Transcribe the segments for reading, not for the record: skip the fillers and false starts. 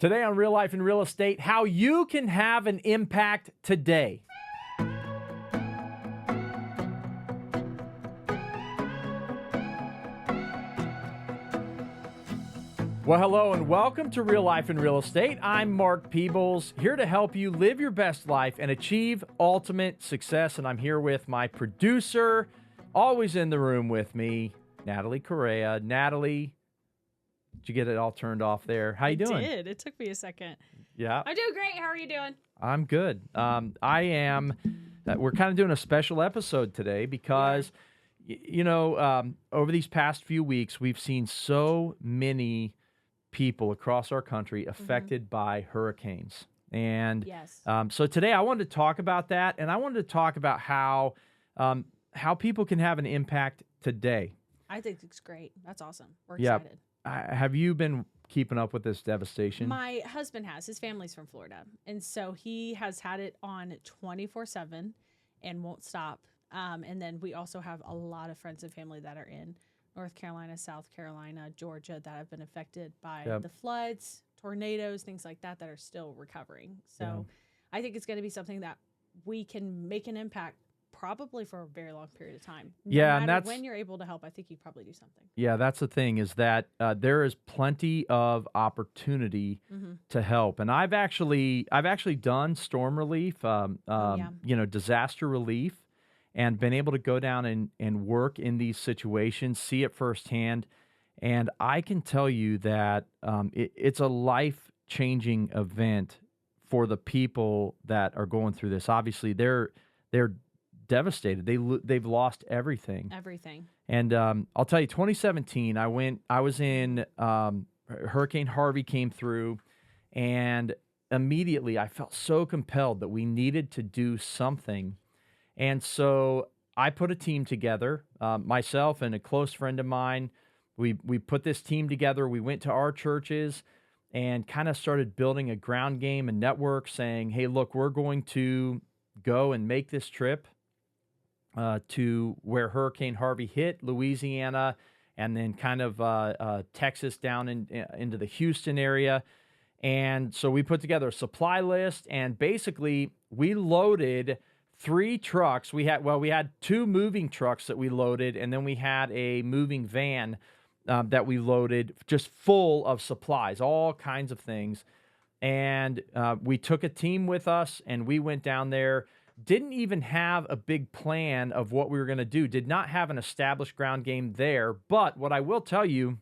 Today on Real Life and Real Estate, how you can have an impact today. Well, hello and welcome to Real Life and Real Estate. I'm Mark Peebles, here to help you live your best life and achieve ultimate success. And I'm here with my producer, always in the room with me, Natalie Correa. Natalie, did you get it all turned off there? How you doing? I did. It took me a second. Yeah. I'm doing great. How are you doing? I'm good. I am. We're kind of doing a special episode today because, over these past few weeks, we've seen so many people across our country affected by hurricanes. And Yes. so today I wanted to talk about that, and I wanted to talk about how people can have an impact today. I think it's great. That's awesome. We're Yeah. excited. Have you been keeping up with this devastation? My husband has. His family's from Florida. And so he has had it on 24/7 and won't stop. And then we also have a lot of friends and family that are in North Carolina, South Carolina, Georgia that have been affected by the floods, tornadoes, things like that are still recovering. So I think it's going to be something that we can make an impact probably for a very long period of time. No and matter that's when you're able to help, I think you probably do something. Yeah, that's the thing is that there is plenty of opportunity to help, and I've actually done storm relief, disaster relief, and been able to go down and work in these situations, see it firsthand, and I can tell you that it's a life-changing event for the people that are going through this. Obviously, they're devastated. They've lost everything. And I'll tell you, 2017, I was in, Hurricane Harvey came through, and immediately I felt so compelled that we needed to do something. And so I put a team together, myself and a close friend of mine. We put this team together. We went to our churches and kind of started building a ground game and network saying, hey, look, we're going to go and make this trip to where Hurricane Harvey hit, Louisiana, and then kind of Texas down into the Houston area. And so we put together a supply list, and basically we loaded 3 trucks. We had 2 moving trucks that we loaded, and then we had a moving van that we loaded just full of supplies, all kinds of things. And we took a team with us, and we went down there. Didn't even have a big plan of what we were going to do. Did not have an established ground game there. But what I will tell you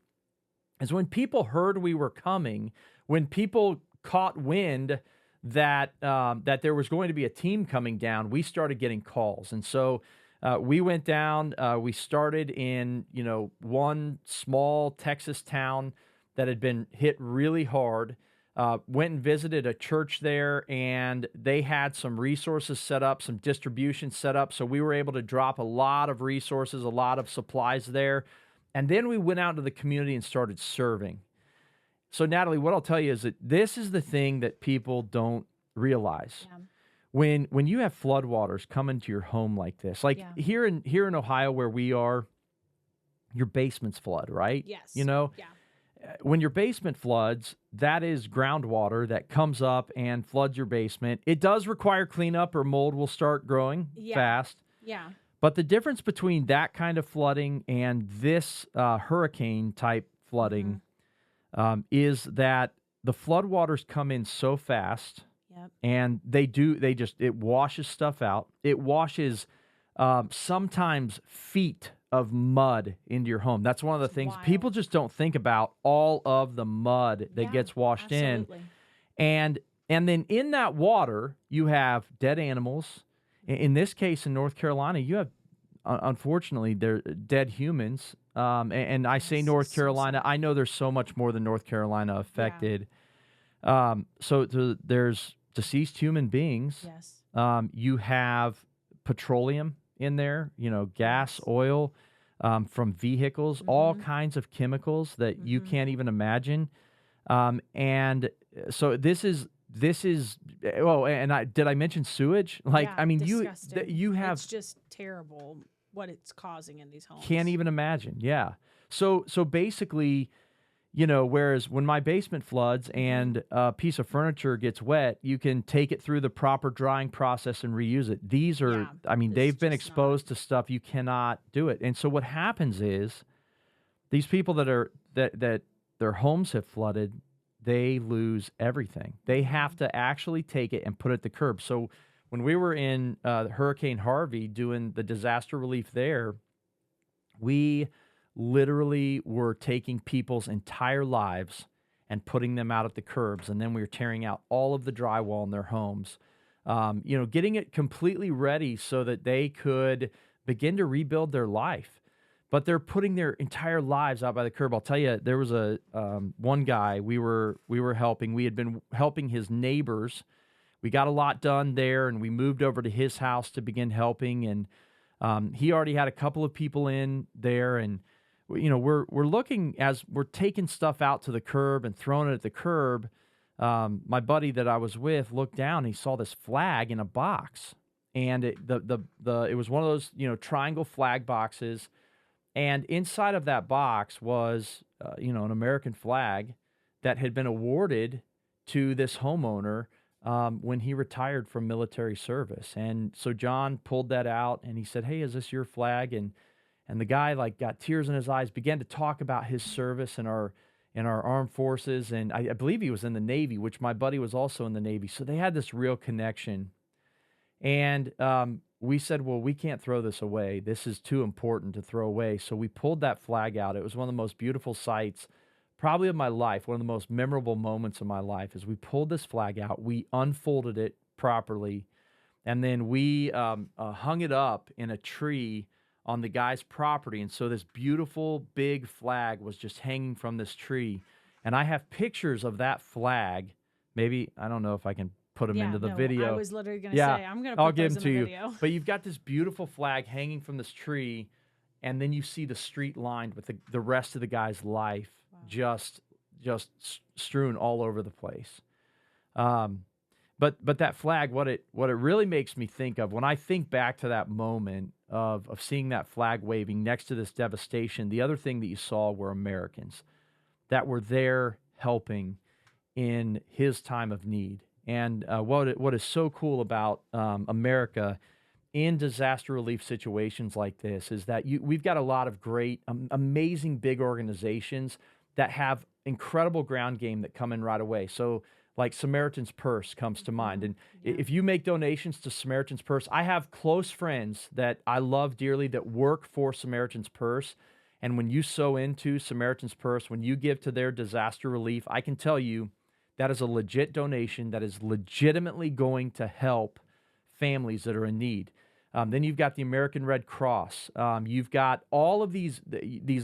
is when people heard we were coming, when people caught wind that there was going to be a team coming down, we started getting calls. And so we went down. We started in one small Texas town that had been hit really hard. Went and visited a church there, and they had some resources set up, some distribution set up, so we were able to drop a lot of resources, a lot of supplies there, and then we went out into the community and started serving. So, Natalie, what I'll tell you is that this is the thing that people don't realize. Yeah. When you have floodwaters come into your home like this, here in Ohio where we are, your basements flood, right? Yes. Yeah. When your basement floods, that is groundwater that comes up and floods your basement. It does require cleanup or mold will start growing fast. Yeah. But the difference between that kind of flooding and this hurricane-type flooding is that the floodwaters come in so fast, and it washes stuff out. It washes sometimes feet of mud into your home. That's one of the things people just don't think about, all of the mud that gets washed in. And then in that water, you have dead animals. In this case, in North Carolina, you have, unfortunately, they're dead humans. And I say North Carolina. I know there's so much more than North Carolina affected. So there's deceased human beings. Yes. You have petroleum in there, gas, oil, from vehicles, all kinds of chemicals that you can't even imagine. And so this is, did I mention sewage? You have, it's just terrible what it's causing in these homes. Can't even imagine. Yeah. So basically Whereas when my basement floods and a piece of furniture gets wet, you can take it through the proper drying process and reuse it. These are, Yeah, I mean, it's they've been just not. exposed to stuff you cannot do it. And so what happens is these people that their homes have flooded, they lose everything. They have to actually take it and put it at the curb. So when we were in Hurricane Harvey doing the disaster relief there, we literally were taking people's entire lives and putting them out at the curbs, and then we were tearing out all of the drywall in their homes, getting it completely ready so that they could begin to rebuild their life. But they're putting their entire lives out by the curb. I'll tell you, there was a one guy we were helping. We had been helping his neighbors. We got a lot done there, and we moved over to his house to begin helping. And he already had a couple of people in there, and we're looking as we're taking stuff out to the curb and throwing it at the curb. My buddy that I was with looked down. And he saw this flag in a box, and it was one of those triangle flag boxes, and inside of that box was an American flag that had been awarded to this homeowner when he retired from military service. And so John pulled that out and he said, "Hey, is this your flag?" And the guy got tears in his eyes, began to talk about his service in our armed forces. And I believe he was in the Navy, which my buddy was also in the Navy. So they had this real connection. And we said, well, we can't throw this away. This is too important to throw away. So we pulled that flag out. It was one of the most beautiful sights probably of my life, one of the most memorable moments of my life, is we pulled this flag out, we unfolded it properly, and then we hung it up in a tree on the guy's property. And so this beautiful big flag was just hanging from this tree. And I have pictures of that flag. Maybe, I don't know if I can put them into the video. I was literally going to say, I'm going to put those in the video. But you've got this beautiful flag hanging from this tree, and then you see the street lined with the rest of the guy's life. Wow. just strewn all over the place. But that flag, what it really makes me think of when I think back to that moment of seeing that flag waving next to this devastation, the other thing that you saw were Americans that were there helping in his time of need. And what is so cool about America in disaster relief situations like this is that we've got a lot of great, amazing big organizations that have incredible ground game that come in right away. So like Samaritan's Purse comes to mind. And if you make donations to Samaritan's Purse, I have close friends that I love dearly that work for Samaritan's Purse. And when you sow into Samaritan's Purse, when you give to their disaster relief, I can tell you that is a legit donation that is legitimately going to help families that are in need. Then you've got the American Red Cross. You've got all of these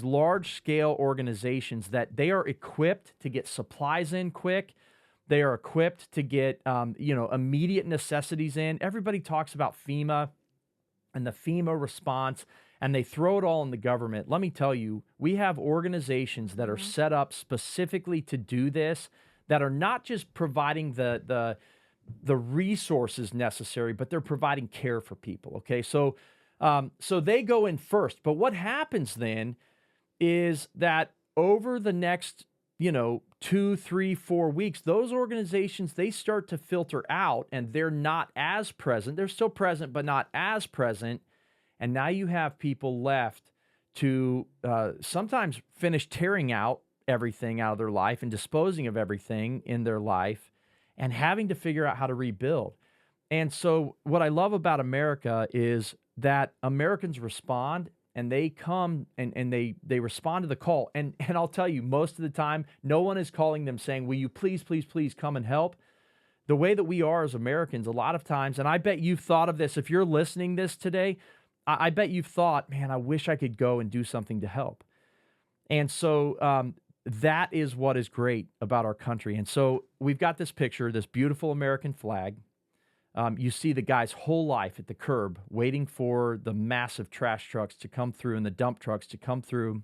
large-scale organizations that they are equipped to get supplies in quick. They are equipped to get immediate necessities in. Everybody talks about FEMA and the FEMA response, and they throw it all in the government. Let me tell you, we have organizations that are set up specifically to do this, that are not just providing the resources necessary, but they're providing care for people. Okay, so they go in first. But what happens then is that over the next 2, 3, 4 weeks, those organizations, they start to filter out, and they're not as present. They're still present, but not as present. And now you have people left to sometimes finish tearing out everything out of their life and disposing of everything in their life and having to figure out how to rebuild. And so what I love about America is that Americans respond, and they come and they respond to the call. And I'll tell you, most of the time, no one is calling them saying, will you please, please, please come and help? The way that we are as Americans, a lot of times, and I bet you've thought of this, if you're listening this today, I bet you've thought, man, I wish I could go and do something to help. And so that is what is great about our country. And so we've got this picture, this beautiful American flag. You see the guy's whole life at the curb waiting for the massive trash trucks to come through and the dump trucks to come through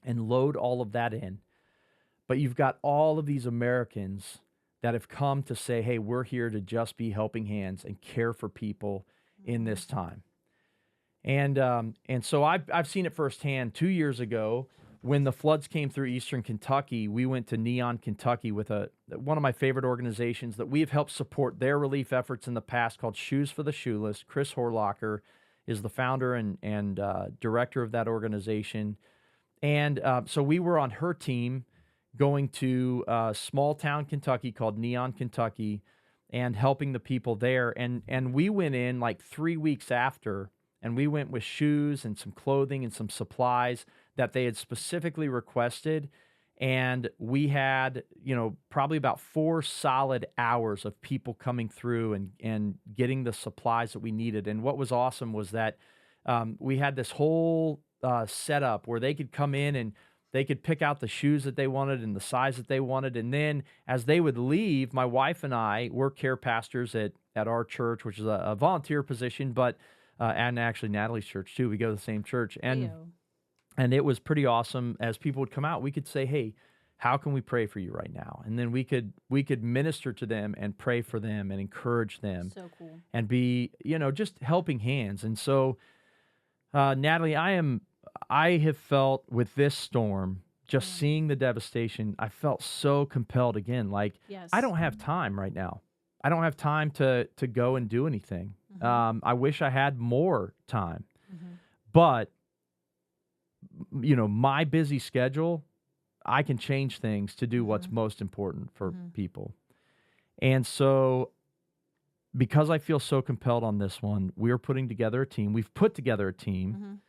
and load all of that in. But you've got all of these Americans that have come to say, hey, we're here to just be helping hands and care for people in this time. And so I've seen it firsthand. 2 years ago, when the floods came through eastern Kentucky, we went to Neon, Kentucky with one of my favorite organizations that we have helped support their relief efforts in the past called Shoes for the Shoeless. Chris Horlocker is the founder and director of that organization. And so we were on her team going to a small town Kentucky called Neon, Kentucky, and helping the people there. And we went in like 3 weeks after, and we went with shoes and some clothing and some supplies that they had specifically requested. And we had, probably about 4 solid hours of people coming through and getting the supplies that we needed. And what was awesome was that we had this whole setup where they could come in and they could pick out the shoes that they wanted and the size that they wanted. And then as they would leave, my wife and I, we're care pastors at our church, which is a volunteer position, but and actually Natalie's church too. We go to the same church. And it was pretty awesome. As people would come out, we could say, hey, how can we pray for you right now? And then we could minister to them and pray for them and encourage them. So cool. And be, just helping hands. And so, Natalie, I have felt with this storm, just seeing the devastation, I felt so compelled again. Like, yes. I don't have time right now. I don't have time to go and do anything. I wish I had more time. But, my busy schedule, I can change things to do what's most important for people. And so, because I feel so compelled on this one, we're putting together a team. We've put together a team.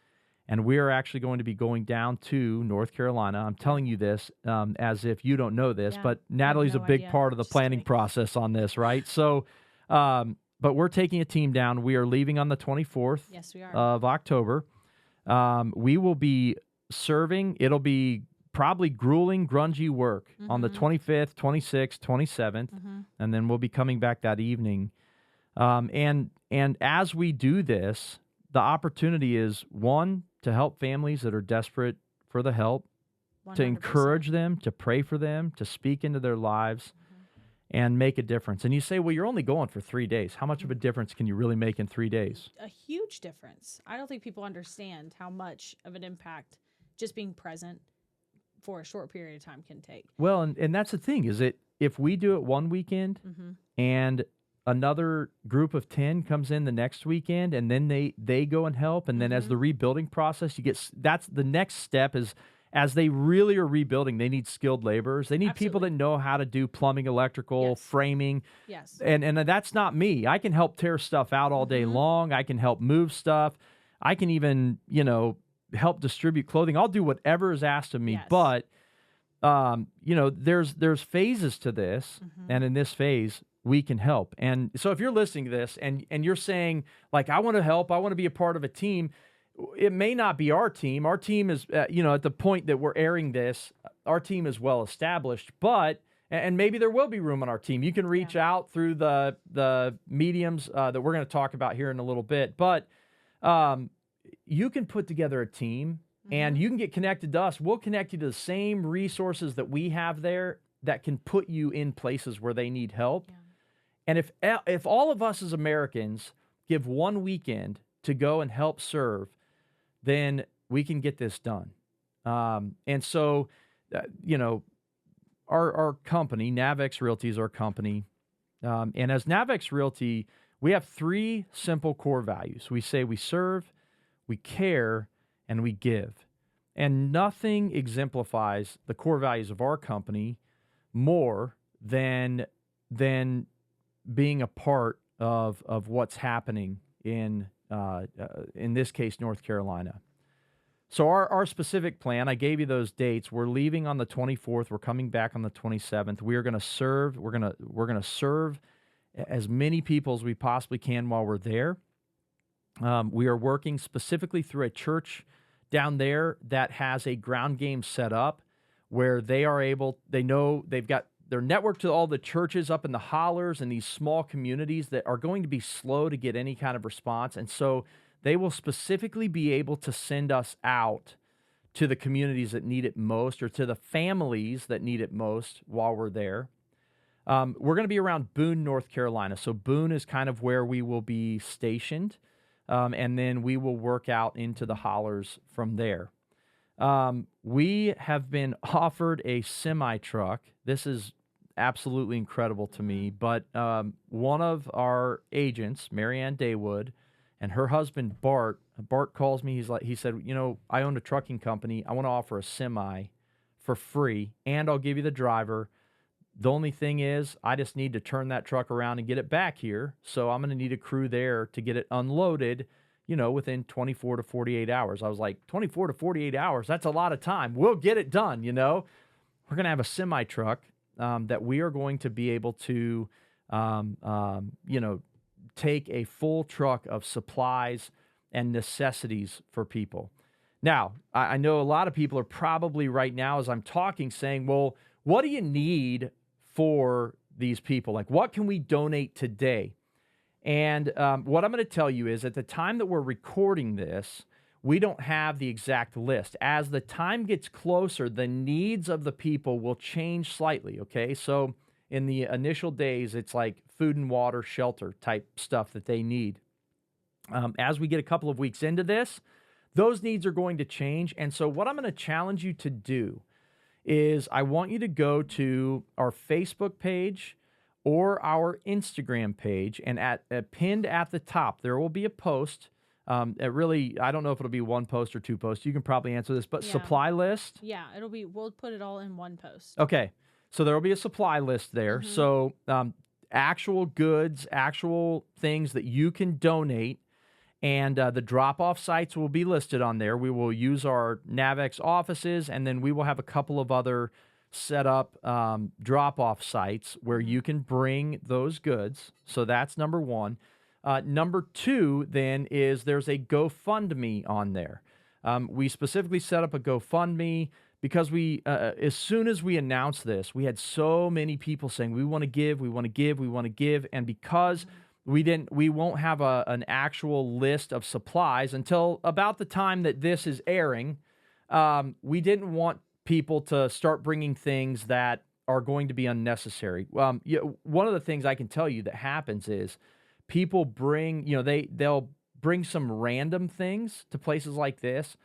And we are actually going to be going down to North Carolina. I'm telling you this as if you don't know this, but Natalie's a big part of the planning process on this, right? So, but we're taking a team down. We are leaving on the 24th of October. We will be serving. It'll be probably grueling, grungy work on the 25th, 26th, 27th, and then we'll be coming back that evening. And as we do this, the opportunity is, one, to help families that are desperate for the help, 100%. To encourage them, to pray for them, to speak into their lives, and make a difference. And you say, well, you're only going for 3 days. How much of a difference can you really make in 3 days? A huge difference. I don't think people understand how much of an impact just being present for a short period of time can take. Well, and that's the thing, is that if we do it one weekend and another group of 10 comes in the next weekend, and then they go and help, and then as the rebuilding process, that's the next step is, as they really are rebuilding, they need skilled laborers. They need people that know how to do plumbing, electrical, framing. Yes. And that's not me. I can help tear stuff out all day long. I can help move stuff. I can even, help distribute clothing. I'll do whatever is asked of me. Yes. But, there's phases to this, and in this phase, we can help. And so if you're listening to this and you're saying, like, I want to help, I want to be a part of a team, it may not be our team. Our team is, at the point that we're airing this, our team is well established, and maybe there will be room on our team. You can reach out through the mediums that we're going to talk about here in a little bit, but you can put together a team and you can get connected to us. We'll connect you to the same resources that we have there that can put you in places where they need help. Yeah. And if all of us as Americans give one weekend to go and help serve, then we can get this done. And so, our company, NavX Realty, is our company. And as NavX Realty, we have 3 simple core values. We say we serve, we care, and we give. And nothing exemplifies the core values of our company more than being a part of what's happening in this case, North Carolina. So our specific plan, I gave you those dates. We're leaving on the 24th. We're coming back on the 27th. We are going to serve. We're going to serve as many people as we possibly can while we're there. We are working specifically through a church down there that has a ground game set up where they know they've got their network to all the churches up in the hollers and these small communities that are going to be slow to get any kind of response. And so they will specifically be able to send us out to the communities that need it most, or to the families that need it most while we're there. We're going to be around Boone, North Carolina. So Boone is kind of where we will be stationed. And then we will work out into the hollers from there. We have been offered a semi truck. This is absolutely incredible to me. But one of our agents, Marianne Daywood, and her husband Bart calls me. He said, I own a trucking company. I want to offer a semi for free, and I'll give you the driver. The only thing is, I just need to turn that truck around and get it back here. So I'm going to need a crew there to get it unloaded, within 24 to 48 hours. I was like, 24 to 48 hours? That's a lot of time. We'll get it done, We're going to have a semi truck that we are going to be able to, take a full truck of supplies and necessities for people. Now, I know a lot of people are probably right now, as I'm talking, saying, well, what do you need for these people? Like, what can we donate today? And what I'm going to tell you is, at the time that we're recording this, we don't have the exact list. As the time gets closer, the needs of the people will change slightly, okay? So in the initial days, it's like food and water, shelter type stuff that they need. As we get a couple of weeks into this, those needs are going to change. And so what I'm going to challenge you to do is, I want you to go to our Facebook page or our Instagram page, and pinned at the top, there will be a post. I don't know if it'll be one post or two posts. You can probably answer this, but supply list. Yeah, we'll put it all in one post. Okay. So there will be a supply list there. So actual goods, actual things that you can donate, and the drop-off sites will be listed on there. We will use our NavX offices, and then we will have a couple of other set up drop-off sites where you can bring those goods. So that's number one. Number two, then, is there's a GoFundMe on there. We specifically set up a GoFundMe because as soon as we announced this, we had so many people saying, we want to give, we want to give, we want to give. And because we won't have an actual list of supplies until about the time that this is airing, we didn't want people to start bringing things that are going to be unnecessary. One of the things I can tell you that happens is people bring, they'll bring some random things to places like this,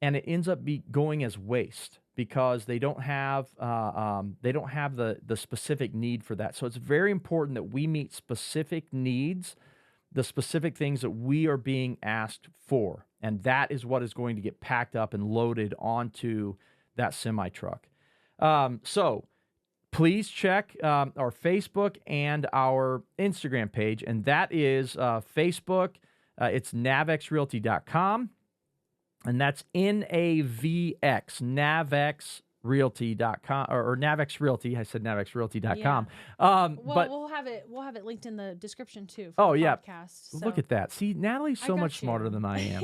and it ends up going as waste because they don't have the specific need for that. So it's very important that we meet specific needs, the specific things that we are being asked for, and that is what is going to get packed up and loaded onto that semi truck. So please check our Facebook and our Instagram page, and that is Facebook. It's navxrealty.com, and that's NAVX, navxrealty.com, or NavX Realty. I said navxrealty.com. But we'll have it linked in the description too. For the podcast, so. Look at that. See, Natalie's so much smarter than I am.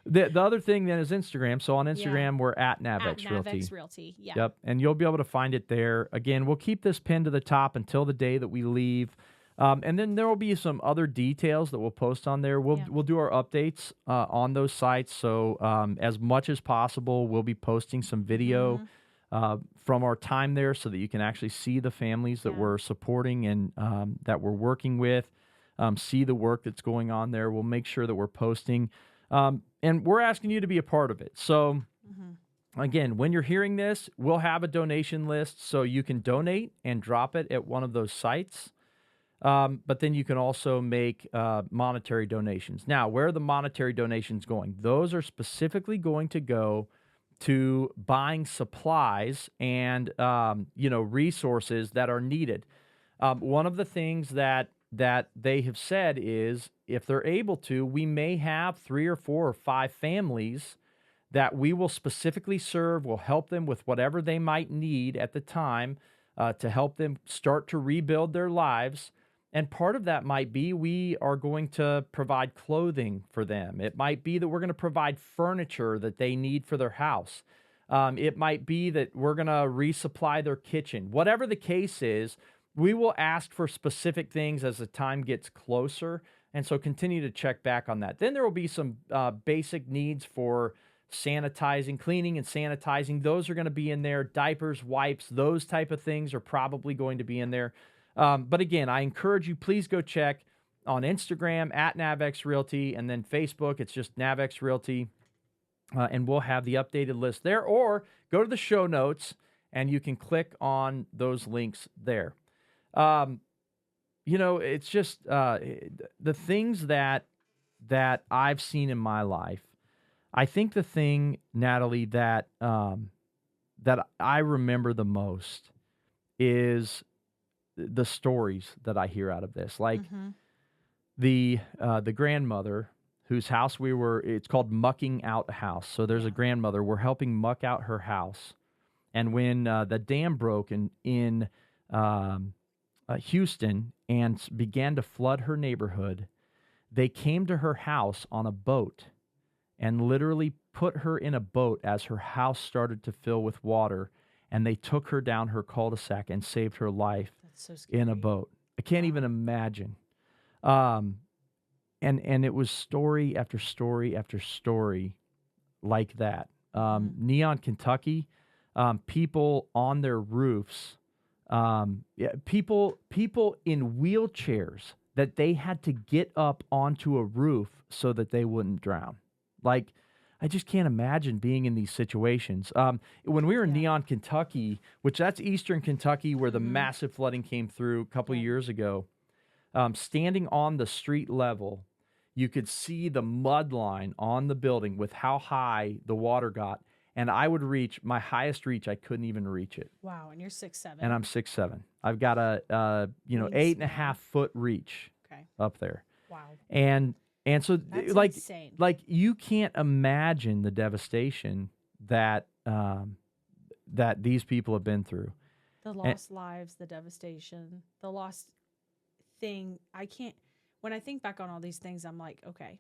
The other thing then is Instagram. So on Instagram, we're at NavX Realty. NavX Realty, yeah. Yep, and you'll be able to find it there. Again, we'll keep this pinned to the top until the day that we leave. And then there will be some other details that we'll post on there. We'll do our updates on those sites. So as much as possible, we'll be posting some video from our time there so that you can actually see the families that we're supporting and that we're working with, see the work that's going on there. We'll make sure that we're posting. And we're asking you to be a part of it. So, again, when you're hearing this, we'll have a donation list so you can donate and drop it at one of those sites. But then you can also make monetary donations. Now, where are the monetary donations going? Those are specifically going to go to buying supplies and resources that are needed. One of the things that they have said is, if they're able to, we may have 3 or 4 or 5 families that we will specifically serve. We'll help them with whatever they might need at the time to help them start to rebuild their lives. And part of that might be we are going to provide clothing for them. It might be that we're going to provide furniture that they need for their house. It might be that we're going to resupply their kitchen. Whatever the case is, we will ask for specific things as the time gets closer, and so continue to check back on that. Then there will be some basic needs for sanitizing, cleaning and sanitizing. Those are going to be in there. Diapers, wipes, those type of things are probably going to be in there. But again, I encourage you, please go check on Instagram at NavX Realty, and then Facebook, it's just NavX Realty. and we'll have the updated list there, or go to the show notes and you can click on those links there. It's just the things that I've seen in my life. I think the thing, Natalie, that that I remember the most is the stories that I hear out of this. Like the grandmother whose house it's called mucking out a house. So there's a grandmother, we're helping muck out her house. And when the dam broke in Houston and began to flood her neighborhood, they came to her house on a boat and literally put her in a boat as her house started to fill with water, and they took her down her cul-de-sac and saved her life in a boat. I can't even imagine. And it was story after story after story like that. Neon, Kentucky, people on their roofs, people in wheelchairs that they had to get up onto a roof so that they wouldn't drown. Like, I just can't imagine being in these situations. When we were in Neon, Kentucky, which that's eastern Kentucky where the massive flooding came through a couple years ago, standing on the street level, you could see the mud line on the building with how high the water got. And I would reach my highest reach. I couldn't even reach it. Wow. And you're 6'7". And I'm 6'7". I've got a 8.5 foot reach up there. Wow. And so That's like insane. Like you can't imagine the devastation that that these people have been through. The lost lives, the devastation, the lost thing. When I think back on all these things, I'm like, okay,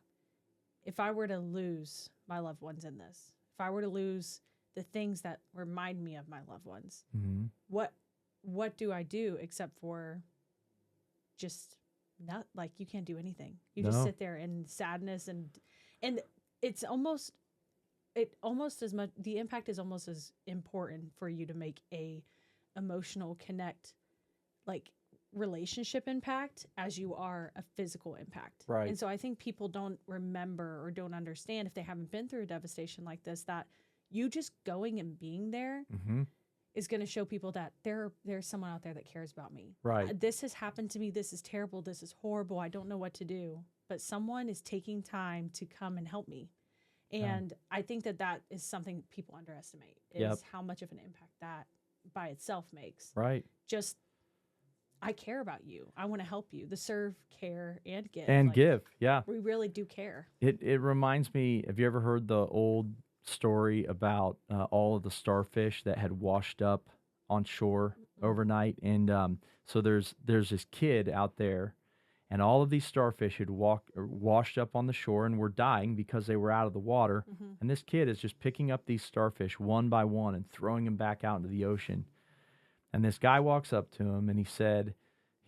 if I were to lose my loved ones in this, if I were to lose the things that remind me of my loved ones, what do I do except for just not, like, you can't do anything. You just sit there in sadness and it's almost as much, the impact is almost as important for you to make a emotional connect, like, relationship impact as you are a physical impact. Right. And so I think people don't remember or don't understand, if they haven't been through a devastation like this, that you just going and being there is going to show people that there's someone out there that cares about me. Right. This has happened to me. This is terrible. This is horrible. I don't know what to do. But someone is taking time to come and help me. And I think that is something people underestimate, is how much of an impact that by itself makes. Right. Just, I care about you. I want to help you. The serve, care, and give. And give, yeah. We really do care. It reminds me, have you ever heard the old story about all of the starfish that had washed up on shore overnight? And so there's this kid out there, and all of these starfish had washed up on the shore and were dying because they were out of the water. And this kid is just picking up these starfish one by one and throwing them back out into the ocean. And this guy walks up to him and he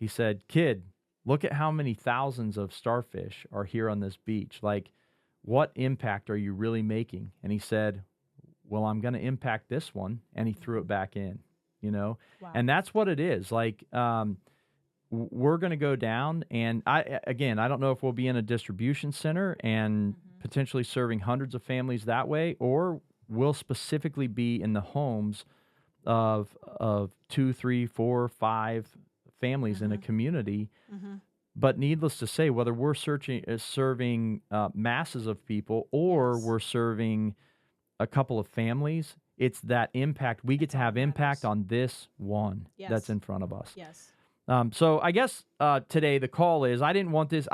said, "Kid, look at how many thousands of starfish are here on this beach. Like, what impact are you really making?" And he said, "Well, I'm going to impact this one." And he threw it back in, Wow. And that's what it is. Like, we're going to go down, and I don't know if we'll be in a distribution center and potentially serving hundreds of families that way, or we'll specifically be in the homes of 2, 3, 4, 5 families in a community. But needless to say, whether we're serving masses of people or we're serving a couple of families, it's that impact. We get to have impact on this one that's in front of us. Yes. So I guess today the call is, I don't want this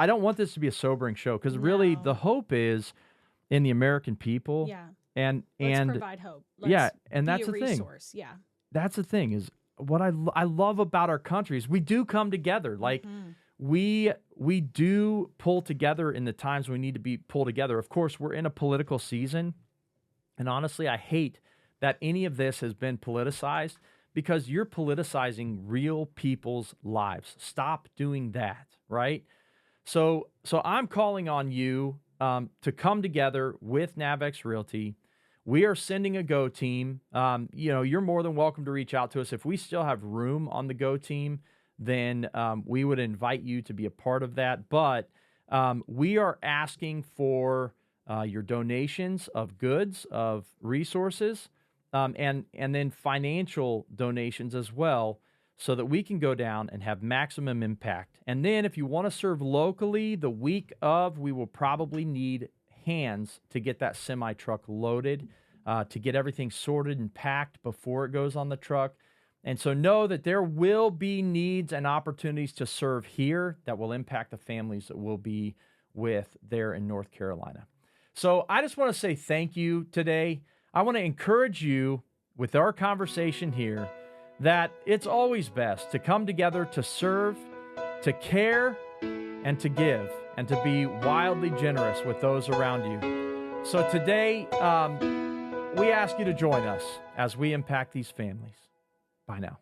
to be a sobering show, because really the hope is in the American people. Yeah. And Let's provide hope. Let's and be that's a the resource. thing. Yeah. That's the thing, is what I love about our country is we do come together. Like, we do pull together in the times we need to be pulled together. Of course, we're in a political season, and honestly, I hate that any of this has been politicized, because you're politicizing real people's lives. Stop doing that, right? So I'm calling on you to come together with NavX Realty. We are sending a Go team. You're more than welcome to reach out to us. If we still have room on the Go team, then we would invite you to be a part of that. But we are asking for your donations of goods, of resources, and then financial donations as well, so that we can go down and have maximum impact. And then if you want to serve locally, the week of, we will probably need hands to get that semi truck loaded, to get everything sorted and packed before it goes on the truck. And so know that there will be needs and opportunities to serve here that will impact the families that we'll be with there in North Carolina. So I just want to say thank you today. I want to encourage you with our conversation here that it's always best to come together to serve, to care, and to give, and to be wildly generous with those around you. So today, we ask you to join us as we impact these families. Bye now.